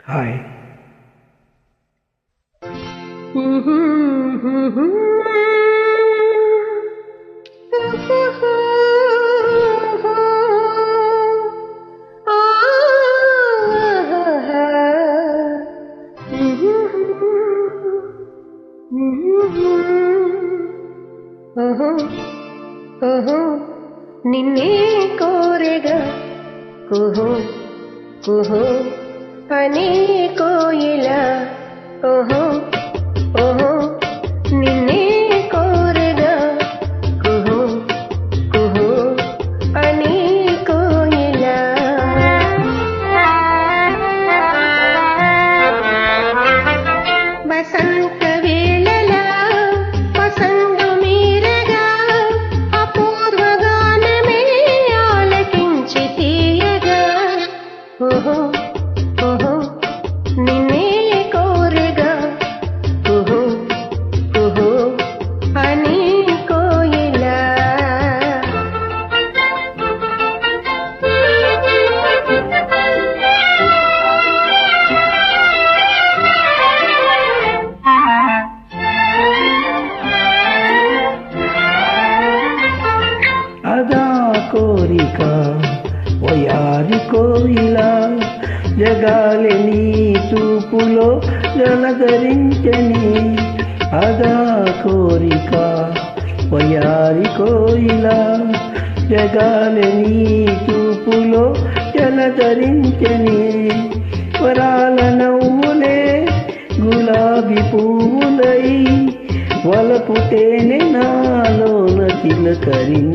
Hi. నిన్నే కోరెగా కుహు కుహు అనే కోయిలా ఓహో ఓహో నిన్నే కోరెగా కుహు కుహు అనే కోయిలా వసంత వేళలా వసంతు మీరగా అపూర్వ గానమే ఆలకించి తీయగా ఓహో ఓహో నిన్నే కోరెగా కుహు కుహు అని కోయిలా అదా కోరిక వయారి కోయిలా జగాలి నీ చూపులో జలధరించని అదా కోరిక వయారి కోయిలా జగాలి నీ చూపులో జలధరించని వరాల నవ్వులే గులాబీ పువ్వులై వలపు తేనె నాలోన చిలకరించని